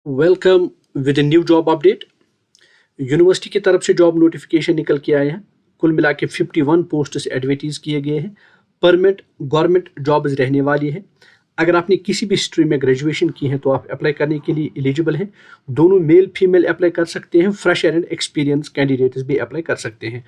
Welcome with new job update. University की तरफ से जॉब नोटिफिकेशन निकल के आए हैं। कुल मिला के 51 पोस्ट्स एडवर्टीज किए गए हैं। परमानेंट गवर्नमेंट जॉब्स रहने वाली है। अगर आपने किसी भी स्ट्रीम में ग्रेजुएशन की है तो आप अप्लाई करने के लिए एलिजिबल हैं। दोनों मेल फीमेल अप्लाई कर सकते हैं। फ्रेशर एंड एक्सपीरियंस कैंडिडेट्स भी अप्लाई कर सकते हैं।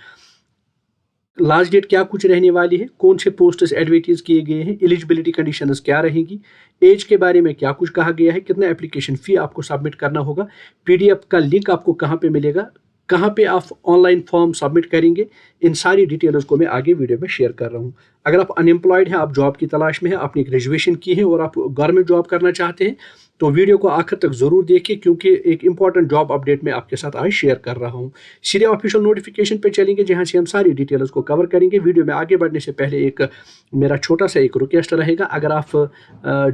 लास्ट डेट क्या कुछ रहने वाली है, कौन से पोस्ट्स एडवर्टीज किए गए हैं, एलिजिबिलिटी कंडीशंस क्या रहेंगी, एज के बारे में क्या कुछ कहा गया है, कितना एप्लीकेशन फ़ी आपको सबमिट करना होगा, पीडीएफ का लिंक आपको कहाँ पे मिलेगा, कहाँ पे आप ऑनलाइन फॉर्म सबमिट करेंगे, इन सारी डिटेल्स को मैं आगे वीडियो में शेयर कर रहा हूँ। अगर आप अनएम्प्लॉयड हैं, आप जॉब की तलाश में हैं, आपने ग्रेजुएशन की है और आप गवर्नमेंट जॉब करना चाहते हैं तो वीडियो को आखिर तक ज़रूर देखिए, क्योंकि एक इंपॉर्टेंट जॉब अपडेट मैं आपके साथ आज शेयर कर रहा हूँ। सीधे ऑफिशियल नोटिफिकेशन पे चलेंगे जहाँ से हम सारी डिटेल्स को कवर करेंगे। वीडियो में आगे बढ़ने से पहले एक मेरा छोटा सा एक रिक्वेस्ट रहेगा, अगर आप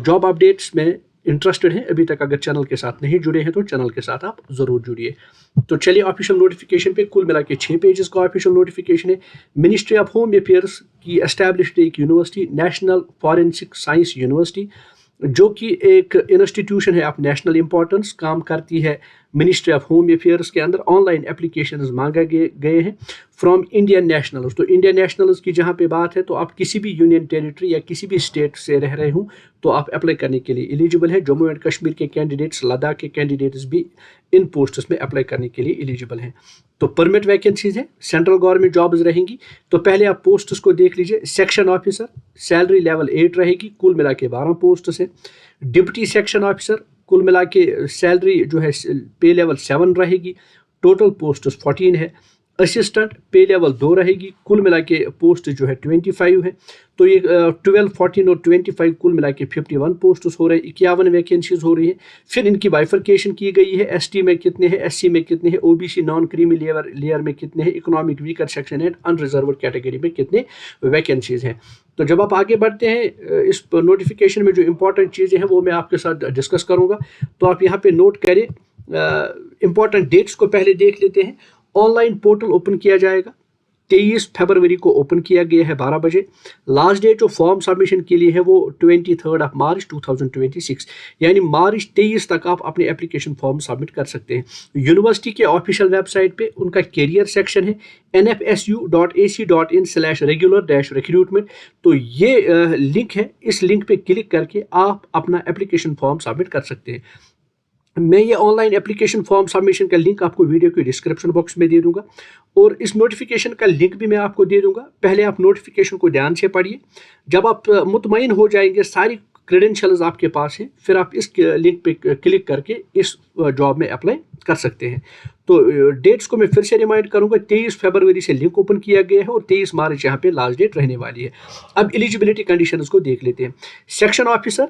जॉब अपडेट्स में इंटरेस्टेड हैं, अभी तक अगर चैनल के साथ नहीं जुड़े हैं तो चैनल के साथ आप ज़रूर जुड़िए। तो चलिए ऑफिशियल नोटिफिकेशन पे, कुल मिला के 6 पेजेस का ऑफिशियल नोटिफिकेशन है। मिनिस्ट्री ऑफ होम अफेयर्स की एस्टैब्लिश्ड एक university, national forensic science university, जो कि एक इंस्टीट्यूशन है ऑफ नेशनल इंपॉर्टेंस, काम करती है मिनिस्ट्री ऑफ होम अफेयर्स के अंदर। ऑनलाइन एप्लीकेशंस मांगे गए हैं फ्रॉम इंडियन नेशनल्स। तो इंडियन नेशनल्स की जहाँ पे बात है, तो आप किसी भी यूनियन टेरिटरी या किसी भी स्टेट से रह रहे हो तो आप अप्लाई करने के लिए एलिजिबल हैं। जम्मू एंड कश्मीर के कैंडिडेट्स, लद्दाख के कैंडिडेट्स भी इन पोस्ट्स में अप्लाई करने के लिए एलिजिबल हैं। तो परमिट वैकेंसीज हैं, सेंट्रल गवर्नमेंट जॉब्स रहेंगी। तो पहले आप पोस्ट्स को देख लीजिए। सेक्शन ऑफिसर, सैलरी लेवल 8 रहेगी, कुल मिला के 12 पोस्ट्स हैं। डिप्टी सेक्शन ऑफिसर, कुल मिला के सैलरी जो है पे लेवल 7 रहेगी, टोटल पोस्ट्स 14 है। असिस्टेंट पे लेवल 2 रहेगी, कुल मिला के पोस्ट जो है 25 है। तो ये 12, 14 और 25 कुल मिला के 51 पोस्ट्स हो रहे हैं, 51 वैकेंसीज हो रही है। फिर इनकी बाइफर्केशन की गई है, एसटी में कितने हैं, एससी में कितने हैं, ओबीसी नॉन क्रीमी लेयर में कितने हैं, economic weaker section and unreserved category में कितने वैकेंसीज हैं। तो जब आप आगे बढ़ते हैं, इस नोटिफिकेशन में जो इंपॉर्टेंट चीज़ें हैं वो मैं आपके साथ डिस्कस करूँगा। तो आप यहाँ पे नोट करें, इंपॉर्टेंट डेट्स को पहले देख लेते हैं। ऑनलाइन पोर्टल ओपन किया जाएगा, 23 फरवरी को ओपन किया गया है 12 बजे। लास्ट डेट जो फॉर्म सबमिशन के लिए है वो 23 मार्च 2026, यानी मार्च 23 तक आप अपने एप्लीकेशन फॉर्म सबमिट कर सकते हैं। यूनिवर्सिटी के ऑफिशियल वेबसाइट पे उनका कैरियर सेक्शन है nfsu.ac.in/regular-recruitment। तो ये लिंक है, इस लिंक पे क्लिक करके आप अपना एप्लीकेशन फॉर्म सबमिट कर सकते हैं। मैं ये ऑनलाइन एप्लीकेशन फॉर्म सबमिशन का लिंक आपको वीडियो के डिस्क्रिप्शन बॉक्स में दे दूंगा और इस नोटिफिकेशन का लिंक भी मैं आपको दे दूंगा। पहले आप नोटिफिकेशन को ध्यान से पढ़िए। जब आप मुतमईन हो जाएंगे, सारी क्रेडेंशियल्स आपके पास हैं, फिर आप इस लिंक पे क्लिक करके इस जॉब में अप्लाई कर सकते हैं। तो डेट्स को मैं फिर से रिमाइंड करूंगा, 23 फरवरी से लिंक ओपन किया गया है और 23 मार्च यहाँ पे लास्ट डेट रहने वाली है। अब एलिजिबिलिटी कंडीशंस को देख लेते हैं। सेक्शन ऑफिसर,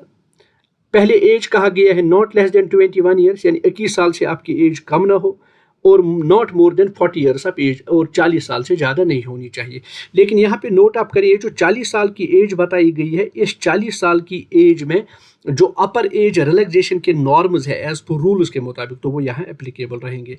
पहले एज कहा गया है नॉट लेस देन 21 ईयर्स, यानी 21 साल से आपकी एज कम ना हो, और not more than 40 years of age, और 40 साल से ज़्यादा नहीं होनी चाहिए। लेकिन यहाँ पे नोट आप करिए, जो 40 साल की एज बताई गई है, इस 40 साल की एज में जो अपर एज रिलैक्सेशन के नॉर्म्स है एज पर रूल्स के मुताबिक, तो वो यहाँ एप्लीकेबल रहेंगे।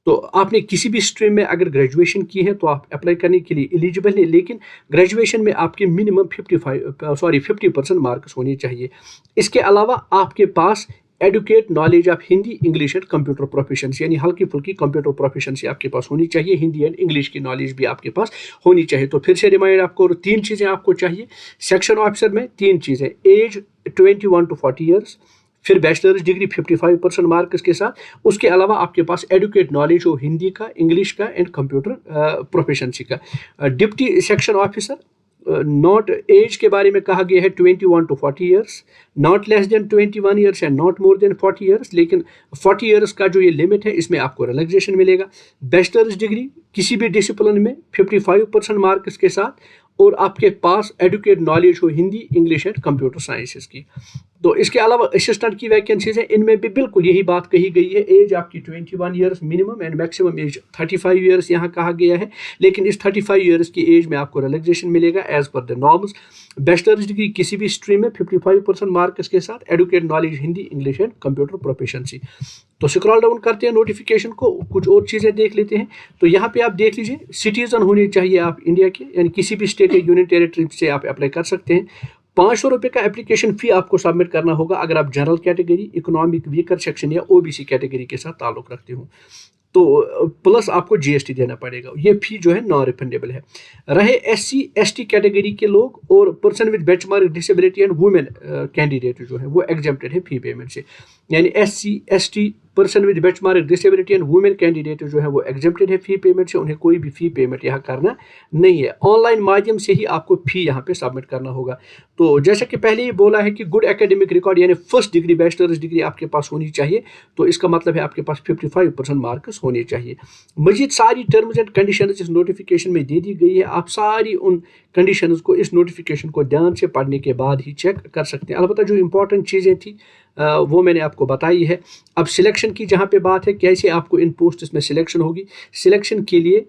तो आपने किसी भी स्ट्रीम में अगर ग्रेजुएशन की है तो आप अप्लाई करने के लिए एलिजिबल हैं, लेकिन ग्रेजुएशन में आपके मिनिमम 50% मार्क्स होने चाहिए। इसके अलावा आपके पास educate knowledge of Hindi, English and computer proficiency, यानी हल्की फुल्की कंप्यूटर प्रोफिशिएंसी आपके पास होनी चाहिए। हिंदी एंड इंग्लिश की नॉलेज भी आपके पास होनी चाहिए। तो फिर से रिमाइंड आपको, 3 चीज़ें आपको चाहिए सेक्शन ऑफिसर में। 3 चीज़ें, एज 21 to 40 ईयर्स, फिर बैचलर्स डिग्री 55% मार्क्स के साथ, उसके अलावा आपके पास एडुकेट नॉलेज हो हिंदी का, इंग्लिश का एंड कंप्यूटर प्रोफिशिएंसी का। Deputy section officer, not age के बारे में कहा गया है 21 to 40 years, not less than 21 years and not more than 40 years. लेकिन 40 ईयर्स का जो ये लिमिट है, इसमें आपको रिलैक्सेशन मिलेगा। बैचलर्स डिग्री किसी भी डिसिप्लिन में 55% मार्क्स के साथ, और आपके पास एडुकेट नॉलेज हो Hindi, English and computer sciences की। तो इसके अलावा असिस्टेंट की वैकेंसीज हैं, इनमें भी बिल्कुल यही बात कही गई है। एज आपकी 21 years minimum and maximum age 35 years यहाँ कहा गया है, लेकिन इस 35 ईयर्स की एज में आपको रिलैक्सेशन मिलेगा as per the norms. Bachelors degree किसी भी स्ट्रीम में 55% मार्क्स के साथ, educate knowledge Hindi, English and computer proficiency. तो स्क्रॉल डाउन करते हैं नोटिफिकेशन को, कुछ और चीज़ें देख लेते हैं। तो यहाँ पे आप देख लीजिए, सिटीजन होने चाहिए आप इंडिया के, यानी किसी भी स्टेट या यूनियन टेरिटरी से आप अप्लाई कर सकते हैं। ₹500 का एप्लीकेशन फ़ी आपको सबमिट करना होगा अगर आप general category, economic weaker section या ओबीसी कैटेगरी के साथ ताल्लुक़ रखते हो। तो प्लस आपको जीएसटी देना पड़ेगा। ये फ़ी जो है नॉन रिफंडेबल है। रहे एससी एसटी कैटेगरी के लोग और person with benchmark disability and women candidate जो है वो एग्जेम्प्टेड है फ़ी पेमेंट से। यानी SC ST person with benchmark disability and women candidate जो है वो एग्जेम्प्टेड है फ़ी पेमेंट से। उन्हें कोई भी फ़ी पेमेंट यहाँ करना नहीं है। ऑनलाइन माध्यम से ही आपको फ़ी यहाँ पे सबमिट करना होगा। तो जैसा कि पहले ही बोला है कि गुड एकेडमिक रिकॉर्ड यानी फर्स्ट डिग्री बैचलर्स डिग्री आपके पास होनी चाहिए। तो इसका मतलब है आपके पास 55% मार्क्स होने चाहिए। मजीद सारी टर्म्स एंड कंडीशंस इस नोटिफिकेशन में दे दी गई है। आप सारी उन कंडीशंस को इस नोटिफिकेशन को ध्यान से पढ़ने के बाद ही चेक कर सकते हैं। अलबत्ता जो इंपॉर्टेंट चीज़ें थी वो मैंने आपको बताई है। अब सिलेक्शन की जहाँ पे बात है, कैसे आपको इन पोस्ट्स में सिलेक्शन होगी। सिलेक्शन के लिए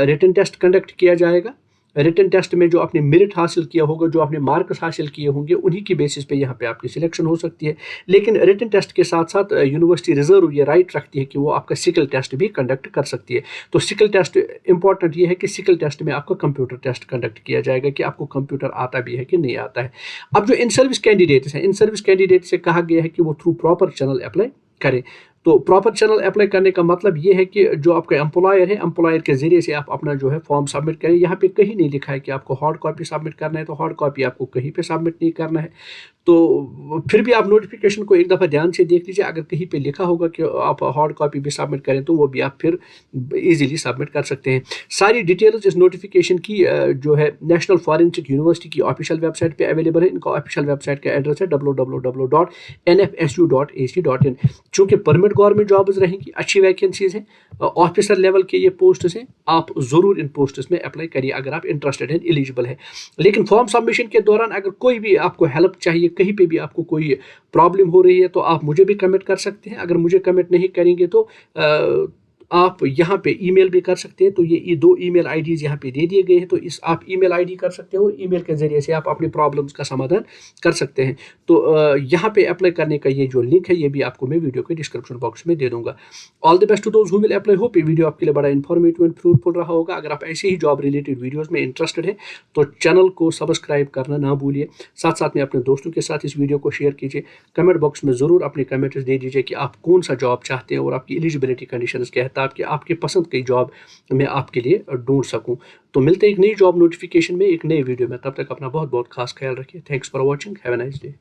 रिटन टेस्ट कंडक्ट किया जाएगा। रिटन टेस्ट में जो आपने मेरिट हासिल किया होगा, जो आपने मार्क्स हासिल किए होंगे, उन्हीं की बेसिस पे यहाँ पे आपकी सिलेक्शन हो सकती है। लेकिन रिटन टेस्ट के साथ साथ यूनिवर्सिटी रिजर्व ये राइट रखती है कि वो आपका सिकल टेस्ट भी कंडक्ट कर सकती है। तो सिकल टेस्ट इंपॉर्टेंट ये है कि सिकल टेस्ट में आपका कंप्यूटर टेस्ट कंडक्ट किया जाएगा कि आपको कंप्यूटर आता भी है कि नहीं आता है। अब जो इन सर्विस कैंडिडेट्स हैं, इन सर्विस कैंडिडेट से कहा गया है कि वो थ्रू प्रॉपर चैनल अप्लाई करें। तो प्रॉपर चैनल अप्लाई करने का मतलब ये है कि जो आपका एम्प्लॉयर है, एम्प्लॉयर के ज़रिए से आप अपना जो है फॉर्म सबमिट करें। यहाँ पे कहीं नहीं लिखा है कि आपको हार्ड कॉपी सबमिट करना है, तो हार्ड कॉपी आपको कहीं पे सबमिट नहीं करना है। तो फिर भी आप नोटिफिकेशन को एक दफ़ा ध्यान से देख लीजिए। अगर कहीं पे लिखा होगा कि आप हार्ड कॉपी भी सबमिट करें तो वो भी आप फिर इजीली सबमिट कर सकते हैं। सारी डिटेल्स इस नोटिफिकेशन की जो है नेशनल फॉरेंसिक यूनिवर्सिटी की ऑफिशियल वेबसाइट पे अवेलेबल है। इनका ऑफिशियल वेबसाइट का एड्रेस है www.nfsu.ac.in। चूँकि परमिट गवर्नमेंट जॉब्स रहेंगी, अच्छी वैकेंसीज हैं, ऑफिसर लेवल के ये पोस्ट्स हैं, आप ज़रूर इन पोस्ट्स में अप्लाई करिए अगर आप इंटरेस्टेड हैं, एलिजिबल है। लेकिन फॉर्म सबमिशन के दौरान अगर कोई भी आपको हेल्प चाहिए, कहीं पे भी आपको कोई प्रॉब्लम हो रही है, तो आप मुझे भी कमेंट कर सकते हैं। अगर मुझे कमेंट नहीं करेंगे तो आप यहाँ पे ईमेल भी कर सकते हैं। तो ये 2 ईमेल आईडीज़ यहाँ पे दे दिए गए हैं। तो इस आप ईमेल आईडी कर सकते हो, ईमेल के ज़रिए से आप अपनी प्रॉब्लम्स का समाधान कर सकते हैं। तो यहाँ पे अप्लाई करने का ये जो लिंक है, ये भी आपको मैं वीडियो के डिस्क्रिप्शन बॉक्स में दे दूँगा। All the best to those who will apply. Hope ये वीडियो आपके लिए बड़ा इन्फॉर्मेटिव एंड फ्रूटफुल रहा होगा। अगर आप ऐसे ही जॉब रिलेटेड वीडियोज़ में इंटरेस्टेड हैं तो चैनल को सब्सक्राइब करना ना भूलिए। साथ साथ में अपने दोस्तों के साथ इस वीडियो को शेयर कीजिए। कमेंट बॉक्स में ज़रूर अपने कमेंट्स दे दीजिए कि आप कौन सा जॉब चाहते हैं और आपकी एलिजिबिलिटी कंडीशंस क्या है, ताकि आपके पसंद की जॉब मैं आपके लिए ढूंढ सकूं। तो मिलते हैं एक नई जॉब नोटिफिकेशन में, एक नए वीडियो में। तब तक अपना बहुत बहुत खास ख्याल रखिए। Thanks for watching. Have a nice day.